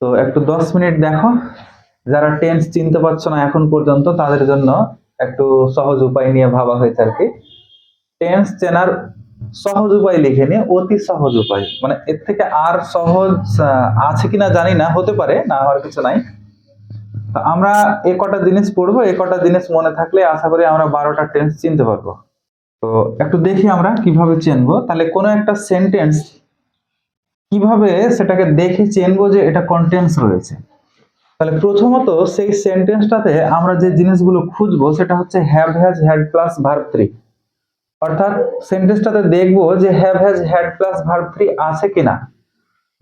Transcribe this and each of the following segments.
তো একটু 10 মিনিট দেখো, যারা টেন্স চিনতে পারছো না এখন পর্যন্ত তাদের জন্য একটু সহজ উপায় নিয়ে ভাবা হয়েছে আর কি। টেন্স চেনার সহজ উপায় লিখে নিয়ে, অতি সহজ উপায়, মানে এর থেকে আর সহজ আছে কিনা জানি না, হতে পারে, না হওয়ার কিছু নাই। তো আমরা এ কটা জিনিস পড়বো, এ কটা জিনিস মনে থাকলে আশা করি আমরা 12টা টেন্স চিনতে পারবো। তো একটু দেখি আমরা কিভাবে চিনবো। তাহলে কোনো একটা সেন্টেন্স কিভাবে সেটাকে দেখে চিনবো যে এটা কন্টেন্টস রয়েছে। তাহলে প্রথমত সেই সেন্টেন্সটাতে আমরা যে জিনিসগুলো খুঁজবো সেটা হচ্ছে have has had plus verb 3। অর্থাৎ সেন্টেন্সটাতে দেখবো যে have has had plus verb 3 আছে কিনা।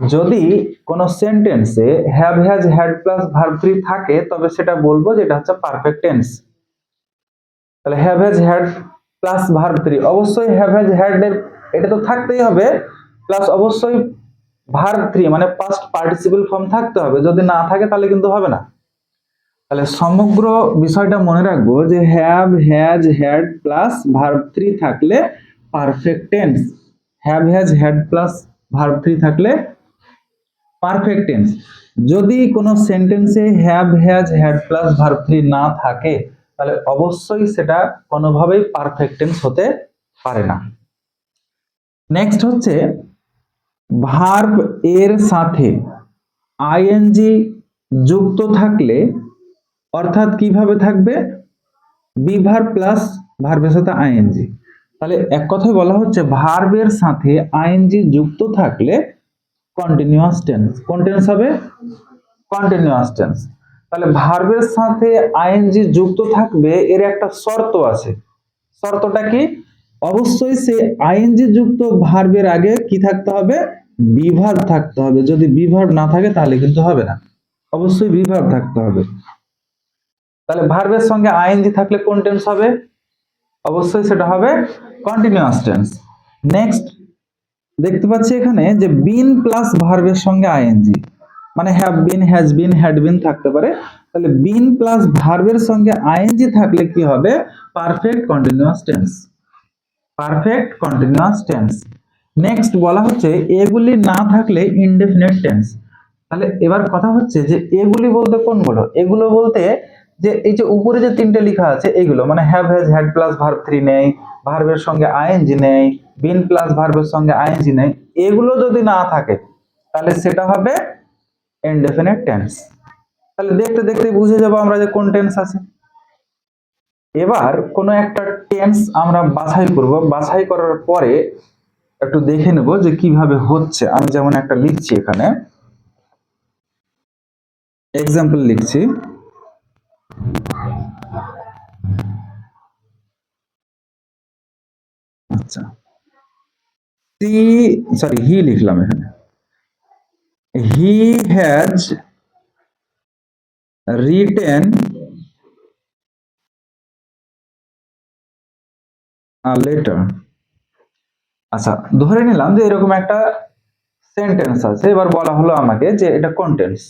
যদি কোনো সেন্টেন্সে have has had plus verb 3 থাকে তবে সেটা বলবো যে এটা হচ্ছে পারফেক্ট টেন্স। তাহলে have has had plus verb 3, অবশ্যই হ্যাভ হ্যাজ হ্যাড এর এটা তো থাকতেই হবে, প্লাস অবশ্যই ভার্ব 3 মানে পাস্ট পার্টিসিপল ফর্ম থাকতে হবে। যদি না থাকে তাহলে কিন্তু হবে না। তাহলে সমগ্র বিষয়টা মনে রাখবো যে have has had plus verb 3 থাকলে perfect tense. Have has had plus verb 3 থাকলে পারফেক্ট টেন্স। যদি কোনো সেন্টেন্সে have has had plus verb 3 না থাকে তাহলে অবশ্যই সেটা কোনোভাবেই পারফেক্ট টেন্স হতে পারে না। নেক্সট হচ্ছে ভার্ব এর সাথে আইএনজি যুক্ত থাকলে, অর্থাৎ কিভাবে থাকবে, বি ভার্ব প্লাস ভার্বের সাথে আইএনজি। তাহলে এক কথায় বলা হচ্ছে ভার্বের সাথে আইএনজি যুক্ত থাকলে কন্টিনিউয়াস টেন্স। কোন টেন্স হবে? Continuous tense. তাহলে ভার্বের সাথে আইএনজি যুক্ত থাকবে, এর একটা শর্ত আছে। শর্তটা কি? অবশ্যই সে আইএনজি যুক্ত ভার্বের আগে কি থাকতে হবে? বি ভার্ব থাকতে হবে। যদি বি ভার্ব না থাকে তাহলে কিন্তু হবে না, অবশ্যই বি ভার্ব থাকতে হবে। তাহলে ভার্বের সঙ্গে আইএনজি থাকলে কোন টেন্স হবে? অবশ্যই সেটা হবে কন্টিনিউয়াস টেন্স। নেক্সট দেখতে পাচ্ছি এখানে যে বিন প্লাস ভার্বের সঙ্গে আইএনজি, মানে have been, has been, had been থাকতে পারে। তাহলে বিন প্লাস ভার্বের সঙ্গে আইএনজি থাকলে কি হবে? Perfect continuous tense. Perfect continuous tense. Next বলা হচ্ছে এগুলি না থাকলে ইনডেফিনিট টেন্স। তাহলে এবার কথা হচ্ছে যে এগুলি বলতে কোনগুলো? এগুলো বলতে যে এই যে উপরে যে তিনটে লেখা আছে এগুলো, মানে have has had plus verb 3 নেই, ভার্বের সঙ্গে আইএনজি নেই, বিন প্লাস ভার্বের সঙ্গে আইএনজি নেই, এগুলো যদি না থাকে তাহলে সেটা হবে ইনডেফিনিট টেন্স। তাহলে দেখতে দেখতে বুঝে যাবো আমরা যে কোন টেন্স আছে। এবার কোনো একটা টেন্স আমরা বাছাই করব, বাছাই করার পরে একটু দেখে নেব যে কিভাবে হচ্ছে। আমি যেমন একটা লিখছি এখানে, এক্সাম্পল লিখছি। আচ্ছা, হি লিখলাম এখানে। He has written a letter. আচ্ছা, ধরে নিলাম যে এরকম একটা সেন্টেন্স আছে। এবার বলা হলো আমাকে যে এটা কন্টেন্টস।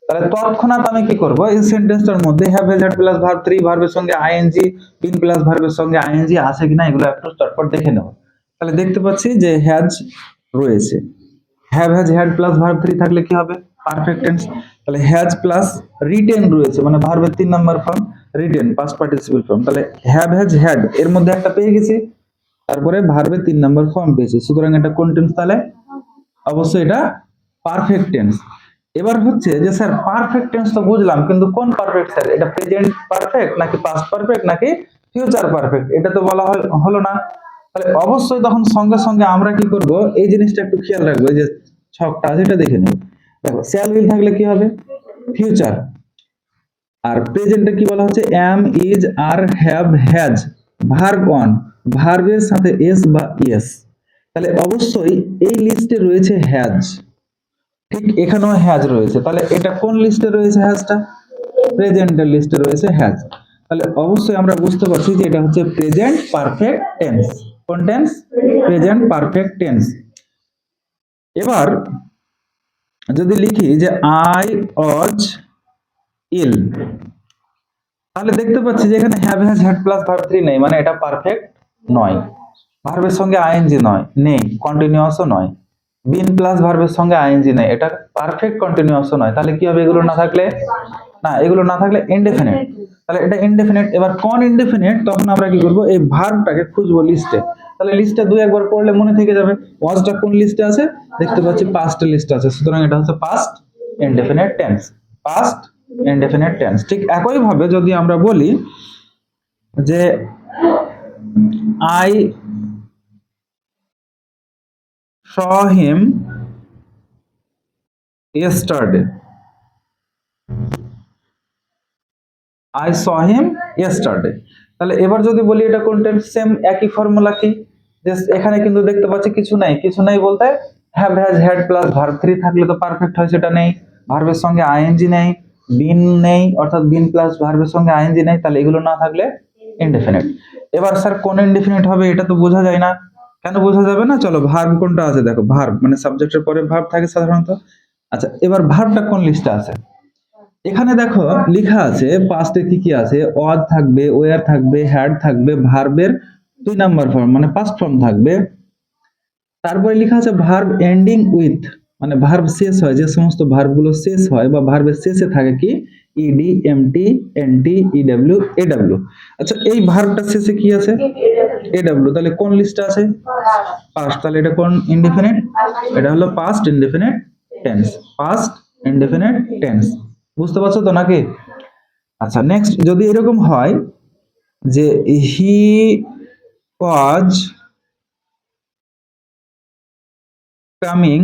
তাহলে তৎক্ষণাৎ আমি কি করব? এই সেন্টেন্সটার মধ্যে have has had plus verb 3, ভার্বের সঙ্গে আইএনজি, বিন প্লাস ভার্বের সঙ্গে আইএনজি আছে কিনা এগুলো একটু চটপট দেখে নেব। তাহলে দেখতে পাচ্ছি যে হ্যাজ রয়েছে। Have has had plus verb 3 থাকলে কি হবে? Perfect tense. তাহলে হ্যাজ প্লাস রিটেন রয়েছে, মানে ভার্বের 3 number form written, past participle form. তাহলে হ্যাভ হ্যাজ হ্যাড এর মধ্যে একটা পেয়ে গেছি, তারপরে ভার্বের 3 নাম্বার ফর্ম পেয়েছি, সুতরাং এটা কোন টেন্স? তাহলে অবশ্যই এটা পারফেক্ট টেন্স। এবার হচ্ছে যে স্যার পারফেক্ট টেন্স তো বুঝলাম, কিন্তু কোন পারফেক্ট স্যার? এটা প্রেজেন্ট পারফেক্ট নাকি পাস্ট পারফেক্ট নাকি ফিউচার পারফেক্ট? এটা তো বলা হলো না। তাহলে অবশ্যই তখন সঙ্গে সঙ্গে আমরা কি করব, এই জিনিসটা একটু খেয়াল রাখবো, যে ছকটা আছে এটা দেখে নেব। দেখো শ্যাল উইল থাকলে কি হবে? ফিউচার। আর প্রেজেন্টে কি বলা হচ্ছে? Am, is, are, have, has, verb on, ভার্বের সাথে এস বা ইএস। তাহলে অবশ্যই এই লিস্টে রয়েছে হ্যাজ, ঠিক এখানেও হ্যাজ রয়েছে। তাহলে এটা কোন লিস্টে রয়েছে? হ্যাজটা প্রেজেন্টের লিস্টে রয়েছে হ্যাজ। তাহলে অবশ্যই আমরা বুঝতে পারছি যে এটা হচ্ছে প্রেজেন্ট পারফেক্ট টেন্স। কোন টেন্স? Present perfect tense. এবার যদি লিখি যে আই ওয়াজ ইল, তাহলে দেখতে পাচ্ছি যে এখানে have has had plus verb 3 নেই, মানে এটা পারফেক্ট নয়। ভার্বের সঙ্গে আইএনজি নয়, নেই, কন্টিনিউয়াসও নয়। বিন প্লাস ভার্বের সঙ্গে আইএনজি নাই, এটা পারফেক্ট কন্টিনিউয়াসও নয়। তাহলে কি হবে এগুলো না থাকলে? না, এগুলো না থাকলে ইনডেফিনিট। তাহলে এটা ইনডেফিনিট। এবার কোন ইনডেফিনিট, তখন আমরা কি করব, এই ভার্বটাকে খুঁজবো লিস্টে। তাহলে লিস্টে দুই একবার পড়লে মনে থেকে যাবে ওয়াজটা কোন লিস্টে আছে। দেখতে পাচ্ছি পাস্ট লিস্টে আছে, সুতরাং এটা হচ্ছে past indefinite tense. Past indefinite tense. ঠিক একই ভাবে যদি আমরা বলি যে I saw him yesterday, I saw him yesterday। তাহলে এবার যদি বলি এটা কোন টেন্স, সেম একই ফর্মুলা কি, যে এখানে কিন্তু দেখতে পাচ্ছি কিছু নাই। কিছু নাই বলতে have has had plus verb 3 থাকলে তো পারফেক্ট হয়, সেটা নেই। ভার্বের সঙ্গে আইএনজি নেই, বিন নেই, অর্থাৎ বিন প্লাস ভার্বের সঙ্গে আইএনজি নেই। তাহলে এগুলো না থাকলে ইনডেফিনিট। এবার স্যার কোন ইনডেফিনিট হবে, এটা তো বোঝা যায় না। কেন বোঝা যাবে না? চলো ভার্ব কোনটা আছে দেখো। ভার্ব মানে সাবজেক্টের পরে ভার্ব থাকে সাধারণত। আচ্ছা, এবার ভার্বটা কোন লিস্টে আছে? এখানে দেখো লেখা আছে পাস্টে কি কি আছে, ওয়াজ থাকবে, ওয়ার থাকবে, হ্যাড থাকবে, ভার্বের 2 নাম্বার ফর্ম মানে পাস্ট ফর্ম থাকবে। তারপরে লেখা আছে ভার্ব এন্ডিং উইথ, মানে ভার্ব শেষ হয়, যে সমস্ত ভার্বগুলো শেষ হয় বা ভার্বের শেষে থাকে কি ED, MT, N T, EW, AW. আচ্ছা, এই ভার্বটার শেষে কি আছে? এডব্লিউ। তাহলে কোন লিস্টে আছে? পাস্ট। তাহলে এটা কোন ইনডিফিনিট? এটা হলো past indefinite tense. Past indefinite tense. বুঝতে পারছো তো নাকি? আচ্ছা, নেক্সট যদি এরকম হয় যে হি ওয়াজ কামিং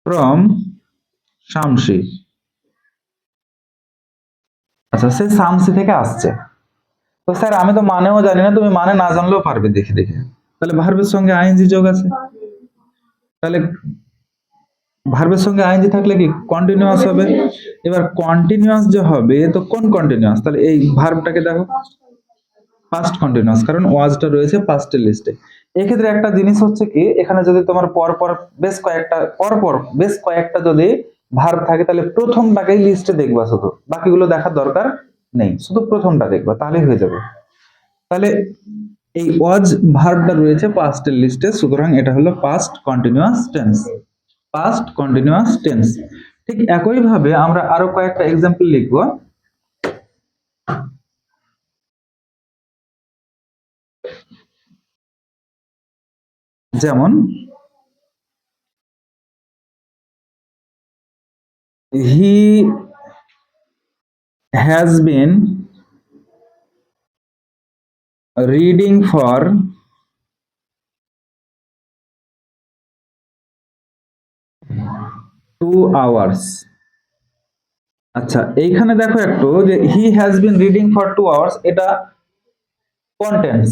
ফ্রম শামসি। আচ্ছা, সে শামসি থেকে আসছে। তো স্যার আমি তো মানেও জানি না, তুমি মানে না জানলেও পারবে দেখে দেখে। তাহলে ভার্বের সঙ্গে আইএনজি যোগ আছে। তাহলে ভার্বের সঙ্গে আইএনজি থাকলে কি কন্টিনিউয়াস হবে। এবার কন্টিনিউয়াস যে হবে, তো কোন কন্টিনিউয়াস? তাহলে এই ভার্বটাকে দেখো পাস্ট কন্টিনিউয়াস, কারণ ওয়াজটা রয়েছে পাস্টের লিস্টে। এক্ষেত্রে একটা জিনিস হচ্ছে কি, এখানে যদি তোমার বেশ কয়েকটা যদি ভার্ব থাকে, তাহলে প্রথমটাকেই লিস্টে দেখবা, শুধু বাকিগুলো দেখার দরকার নেই, শুধু প্রথমটা দেখবা, তাহলেই হয়ে যাবে। তাহলে এই ওয়াজ ভার্বটা রয়েছে পাস্টের লিস্টে, সুতরাং এটা হলো past continuous tense. Past continuous tense. ঠিক একই ভাবে আমরা আরো কয়েকটা এক্সাম্পল লিখব। যেমন he has been reading for 2 hours। আচ্ছা, এইখানে দেখো একটু যে he has been reading for 2 hours, এটা কোন টেন্স?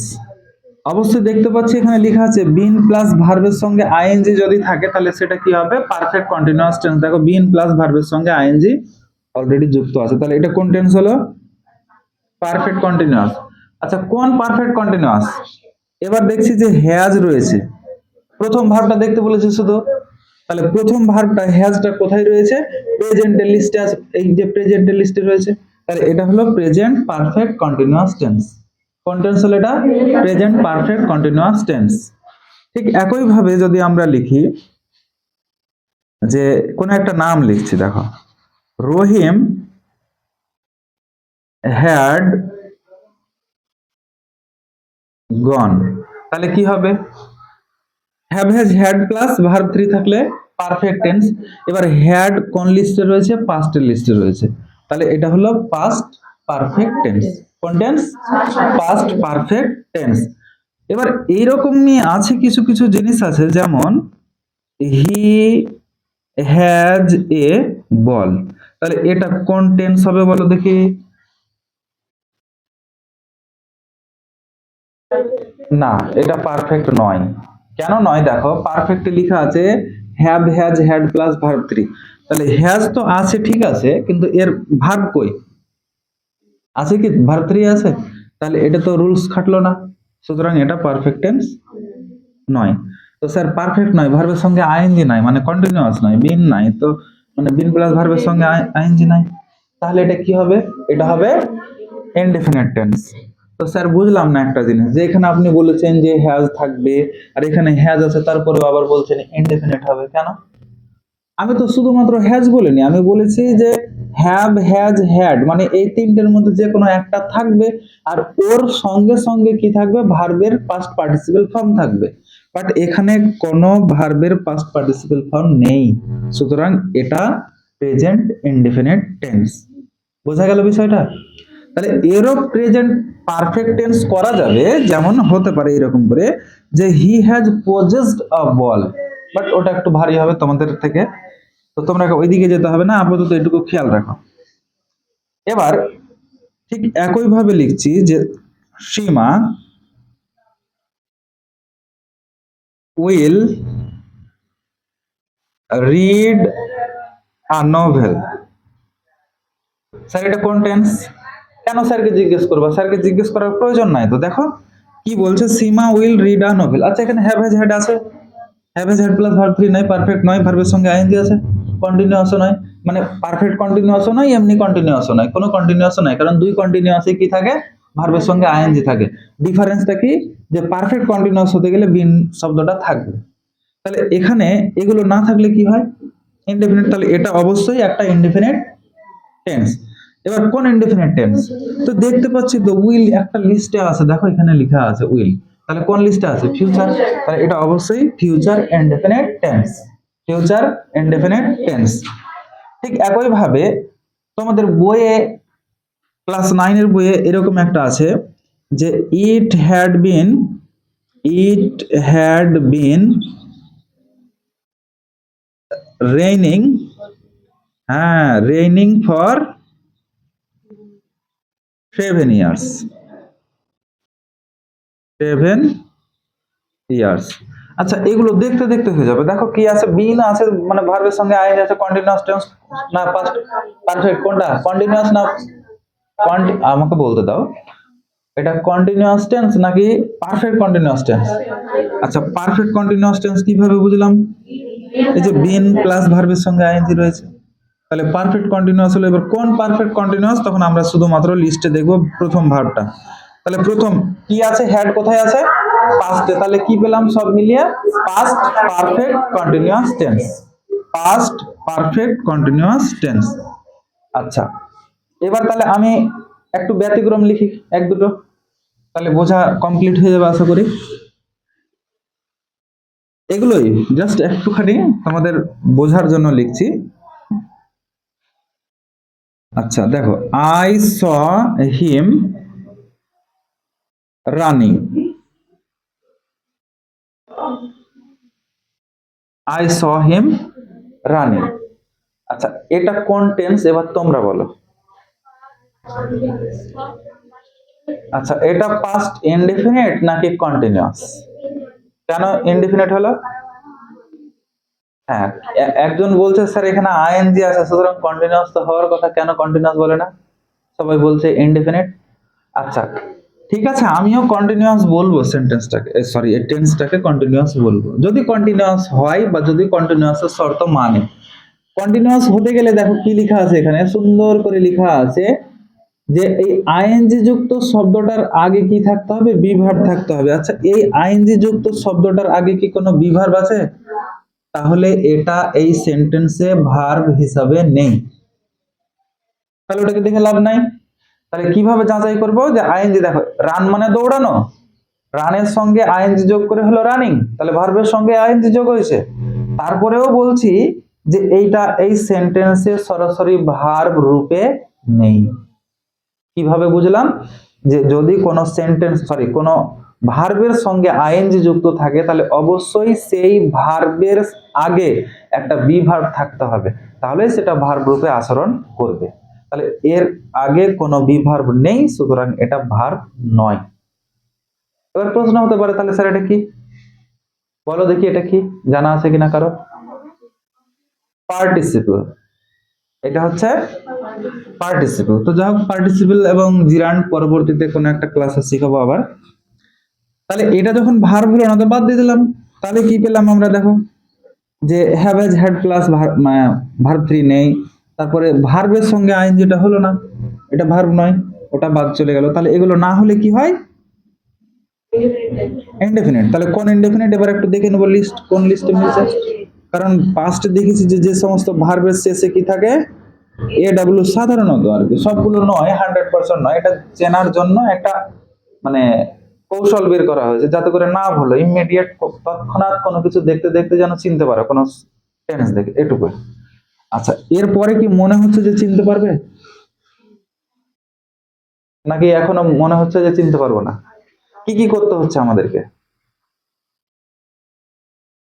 অবশ্যই দেখতে পাচ্ছি এখানে লেখা আছে বিন প্লাস ভার্বের সঙ্গে আইএনজি যদি থাকে, তাহলে সেটা কি হবে? Perfect continuous tense. দেখো বিন প্লাস ভার্বের সঙ্গে আইএনজি অলরেডি যুক্ত আছে, তাহলে এটা কোন টেন্স হলো? Perfect continuous. আচ্ছা, কোন পারফেক্ট কন্টিনিউয়াস? এবার দেখছি যে হ্যাজ রয়েছে, প্রথম ভার্বটা দেখতে বলেছে শুধু। তাহলে প্রথম ভার্বটা হ্যাজটা কোথায় রয়েছে? প্রেজেন্টের লিস্টে আছে। এই যে প্রেজেন্টের লিস্টে রয়েছে, তাহলে এটা হলো প্রেজেন্ট পারফেক্ট কন্টিনিউয়াস টেন্স। কোন টেন্স হলো এটা? Present perfect continuous tense. ঠিক একই ভাবে যদি আমরা লিখি যে কোন একটা নাম লিখছি, দেখো রহিম হ্যাড গন, তাহলে কি হবে? Have has had plus verb 3 থাকলে পারফেক্ট টেন্স। এবার হ্যাড কোন লিস্টে রয়েছে? পাস্টের লিস্টে রয়েছে, তাহলে এটা হলো পাস্ট পারফেক্ট টেন্স। কোন টেন্স? Past perfect tense. এবার এইরকম নিয়ে আছে কিছু কিছু জিনিস আছে, যেমন হি হ্যাজ এ বল, তাহলে এটা কোন টেন্স হবে বলো দেখি? না, এটা পারফেক্ট নয়। কেন নয়? দেখো পারফেক্টে লেখা আছে have has had plus verb 3। তাহলে হ্যাজ তো আছে ঠিক আছে, কিন্তু এর ভার্ব কই? আছে কি? ভার্ব 3 আছে, তাহলে এটা তো রুলস খাটলো না, সুতরাং এটা পারফেক্ট টেন্স নয়। তো স্যার পারফেক্ট নয়, ভার্বের সঙ্গে আইএনজি নাই, মানে কন্টিনিউয়াস নয়, বিন নাই, তো মানে বিন প্লাস ভার্বের সঙ্গে আইএনজি নাই, তাহলে এটা কি হবে? এটা হবে ইনডেফিনিট টেন্স। তো স্যার বুঝলাম না একটা জিনিস, যে এখানে আপনি বলেছেন যে হ্যাজ থাকবে আর এখানে হ্যাজ আছে, তারপরে আবার বলছেন ইনডেফিনিট হবে কেন? আমি তো শুধুমাত্র হ্যাজ বলিনি, আমি বলেছি যে হ্যাভ, হ্যাজ, হ্যাড, মানে এই তিনটের মধ্যে যে কোনো একটা থাকবে, আর ওর সঙ্গে সঙ্গে কি থাকবে, ভার্বের পাস্ট পার্টিসিপেল ফর্ম থাকবে। বাট এখানে কোনো ভার্বের পাস্ট পার্টিসিপেল ফর্ম নেই, সুতরাং এটা প্রেজেন্ট ইনডেফিনিট টেন্স। বোঝা গেল বিষয়টা? তাহলে এরও প্রেজেন্ট পারফেক্ট টেন্স করা যাবে, যেমন হতে পারে এরকম করে যে he has possessed a ball, but ওটা একটু ভারী হবে তোমাদের থেকে, তো তোমরা ওইদিকে যেতে হবে না, আপাতত এটুকু খেয়াল রাখো। এবার ঠিক একই ভাবে লিখছি যে Seema will read a novel. Sir এটা কোন টেন্স? কেন স্যারকে জিজ্ঞেস করবা? স্যারকে জিজ্ঞেস করার প্রয়োজন নাই তো। দেখো কি বলছে, সীমা উইল রিড আ নোভেল। আচ্ছা এখানে হ্যাভ হ্যাজ হ্যাড আছে, have has had plus verb 3 নয়, পারফেক্ট নয়, ভার্বের সঙ্গে আইএনজি আছে, কন্টিনিউয়াসও নয়, মানে পারফেক্ট কন্টিনিউয়াসও নয়, এমনি কন্টিনিউয়াসও নয়, কোনো কন্টিনিউয়াসও নয়, কারণ দুই কন্টিনিউয়াসে কি থাকে, ভার্বের সঙ্গে আইএনজি থাকে। ডিফারেন্সটা কি, যে পারফেক্ট কন্টিনিউয়াস হতে গেলে বিন শব্দটা থাকবে। তাহলে এখানে এগুলো না থাকলে কি হয়, ইনডেফিনিট। তাহলে এটা অবশ্যই একটা ইনডেফিনিট টেন্স। এবার কোন ইনডেফিনিট টেন্স? তো দেখতে পাচ্ছি তো উইল একটা লিস্টে আছে, দেখো এখানে লেখা আছে উইল, তাহলে কোন লিস্টে আছে, ফিউচার, তাহলে এটা অবশ্যই future indefinite tense, future indefinite tense. ঠিক একই ভাবে তোমাদের বইয়ে ক্লাস 9 এর বইয়ে এরকম একটা আছে যে ইট হ্যাড বিন রেইনিং, হ্যাঁ রেইনিং ফর 7 ইয়ার্স, 7 ইয়ার্স। আচ্ছা এগুলো দেখতে দেখতে হয়ে যাবে। দেখো কি আছে, বিন আছে, মানে ভার্বের সঙ্গে আইএনজি আছে, কন্টিনিউয়াস টেন্স না পাস্ট পারফেক্ট, কোনটা কন্টিনিউয়াস না আমাকে বলতে দাও, এটা কন্টিনিউয়াস টেন্স নাকি পারফেক্ট কন্টিনিউয়াস টেন্স? আচ্ছা পারফেক্ট কন্টিনিউয়াস টেন্স কিভাবে বুঝলাম, এই যে বিন প্লাস ভার্বের সঙ্গে আইএনজি রয়েছে, তাহলে পারফেক্ট কন্টিনিউয়াস হলো। এবার কোন পারফেক্ট কন্টিনিউয়াস, তখন আমরা শুধুমাত্র লিস্টে দেখব প্রথম ভার্বটা। তাহলে প্রথম কি আছে, হ্যাড কোথায় আছে, পাস্টে, তাহলে কি পেলাম সব মিলিয়ে, past perfect continuous tense, past perfect continuous tense. আচ্ছা এবার তাহলে আমি একটু ব্যতিক্রম লিখি, এক দুটো, তাহলে বোঝা কমপ্লিট হয়ে যাবে আশা করি। এগুলোই জাস্ট একটুখানি তোমাদের বোঝার জন্য লিখছি। আচ্ছা দেখো, I saw him running, I saw him running. আচ্ছা এটা কোন টেন্স, এবার তোমরা বলো। আচ্ছা এটা পাস্ট ইনডেফিনিট নাকি কন্টিনিউয়াস? কেন ইনডেফিনিট হলো? হ্যাঁ একজন বলছে স্যার এখানে আইএনজি আছে, সুতরাং কন্টিনিউয়াস তো হওয়ার কথা, কেন কন্টিনিউয়াস বলে না? সবাই বলছে ইনডেফিনিট। আচ্ছা ঠিক আছে, আমিও কন্টিনিউয়াস বলবো সেন্টেন্সটাকে, সরি এই টেন্সটাকে কন্টিনিউয়াস বলবো যদি কন্টিনিউয়াস হয়, বা যদি কন্টিনিউয়াসের শর্ত মানে। কন্টিনিউয়াস হতে গেলে দেখো কি লেখা আছে, এখানে সুন্দর করে লেখা আছে যে এই আইএনজি যুক্ত শব্দটার আগে কি থাকতে হবে, বি ভার্ব থাকতে হবে। আচ্ছা এই আইএনজি যুক্ত শব্দটার আগে কি কোনো বি ভার্ব আছে? তাহলে এটা এই সেন্টেন্সে ভার্ব হিসাবে নেই, তাহলে ওটাকে দেখে লাভ নাই। তাহলে কিভাবে যাচাই করবো যে আইএনজি, দেখো রান মানে দৌড়ানো, রানের সঙ্গে আইএনজি যোগ করে হলো রানিং, তাহলে ভার্বের সঙ্গে আইএনজি যোগ হয়েছে। তারপরেও বলছি যে এইটা এই সেন্টেন্সে সরাসরি ভার্ব রূপে নেই। কিভাবে বুঝলাম, যে যদি কোনো সেন্টেন্স সরি কোনো ভার্বের সঙ্গে আইএনজি যুক্ত থাকে, তাহলে অবশ্যই সেই ভার্বের আগে একটা বি ভার্ব থাকতে হবে, তাহলে সেটা ভার্ব রূপে আচরণ করবে। তাহলে এর আগে কোনো বি ভার্ব নেই, সুতরাং এটা ভার্ব নয়। এবার প্রশ্ন হতে পারে, তাহলে স্যার এটা কি, বলো দেখি এটা কি, জানা আছে কিনা কারো? পার্টিসিপল, এটা হচ্ছে পার্টিসিপল। তো যাই হোক, পার্টিসিপল এবং জিরান্ড পরবর্তীতে কোনো একটা ক্লাসে শিখাবো আবার। তাহলে এটা যখন ভার্ব হলো না, তো বাদ দিয়ে দিলাম, তাহলে কি পেলাম আমরা, দেখো যে have has had plus verb 3 নেই, তারপরে ভার্বের সঙ্গে আইএনজিটা হলো না, এটা ভার্ব নয়। ওটা বাদ চলে গেল। তাহলে এগুলো না হলে কি হয়? ইনডেফিনিট। তাহলে কোন ইনডেফিনিট এবার একটু দেখে নেবো লিস্ট, কোন লিস্টে মিলছে। কারণ পাস্টে দেখেছি যে যে সমস্ত ভার্বের শেষে কি থাকে, এ ডাব্লিউ, সাধারণত আর কি, সবগুলো নয়, 100% নয়, এটা চেনার জন্য একটা মানে কৌশল বের করা হয়েছে যাতে করে না ভুলো, ইমিডিয়েট তৎক্ষণাৎ কোনো কিছু দেখতে দেখতে যেন চিনতে পারো কোনো টেন্স দেখে, এটুকু। আচ্ছা, এরপরে কি মনে হচ্ছে যে চিনতে পারবে, নাকি এখনো মনে হচ্ছে যে চিনতে পারবো না? কি কি করতে হচ্ছে আমাদেরকে?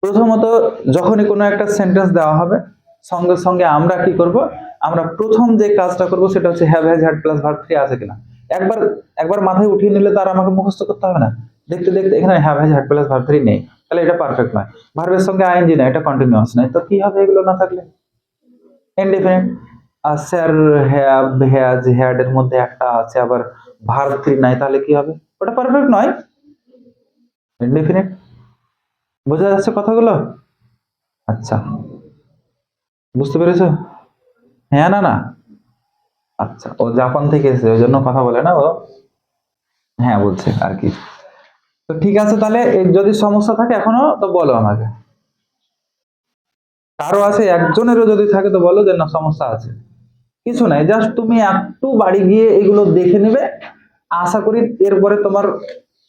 প্রথমত, যখনই কোনো একটা সেন্টেন্স দেওয়া হবে, সঙ্গে সঙ্গে আমরা কি করব, আমরা প্রথম যে কাজটা করব সেটা হচ্ছে have, has, had plus verb 3 আছে কিনা। একবার একবার মাথায় উঠিয়ে নিলে তার আমাকে মুখস্থ করতে হবে না। দেখতে দেখতে এখানে have, has, had plus verb 3 নেই, তাহলে এটা পারফেক্ট নয়। ভার্বের সঙ্গে আইএনজি না, এটা কন্টিনিউয়াস নয়, তো কি হবে এগুলো না থাকলে? ইনডেফিনিট। আর স্যার, হ্যাভ, হ্যাজ, হ্যাড এর মধ্যে একটা আছে, আবার ভার্ব 3 নাই, তাহলে কি হবে? ওটা পারফেক্ট নয়, ইনডেফিনিট। বোঝা যাচ্ছে কথাগুলো? আচ্ছা, বুঝতে পেরেছো? হ্যাঁ না না? আচ্ছা, ও জাপান থেকে এসেছে ওই জন্য কথা বলে না ও, হ্যাঁ বলছে আর কি। তো ঠিক আছে, তাহলে যদি সমস্যা থাকে এখনো তো বলো আমাকে। কারো আছে, একজনেরও যদি থাকে তো বলো যে না সমস্যা আছে। কিছু নাই, জাস্ট তুমি একটু বাড়ি গিয়ে এগুলো দেখে নেবে, আশা করি এরপরে তোমার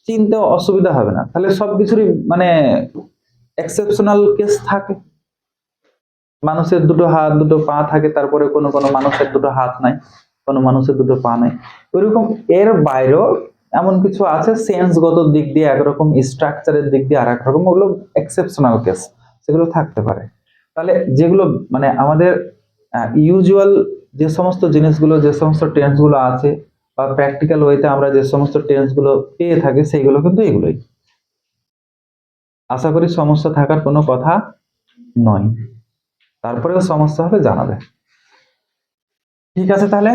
চিনতে অসুবিধা হবে না। তাহলে সবকিছুরই মানে এক্সেপশনাল কেস থাকে। মানুষের দুটো হাত দুটো পা থাকে, তারপরে কোনো কোনো মানুষের দুটো হাত নাই, কোনো মানুষের দুটো পা নাই, ওইরকম। এর বাইরেও এমন কিছু আছে সেন্সগত দিক দিয়ে একরকম, স্ট্রাকচারের দিক দিয়ে আর এক রকম, ওগুলো এক্সেপশনাল কেস, সেগুলো থাকতে পারে। তাহলে যেগুলো মানে আমাদের ইউজুয়াল যে সমস্ত জিনিসগুলো, যে সমস্ত টেন্স গুলো আছে, বা প্র্যাকটিক্যাল ওয়েতে আমরা যে সমস্ত টেন্স গুলো পেয়ে থাকি, সেইগুলো কিন্তু এগুলোই। আশা করি সমস্যা থাকার কোনো কথা নয়। তারপরেও সমস্যা হলে জানাবে। ঠিক আছে তাহলে।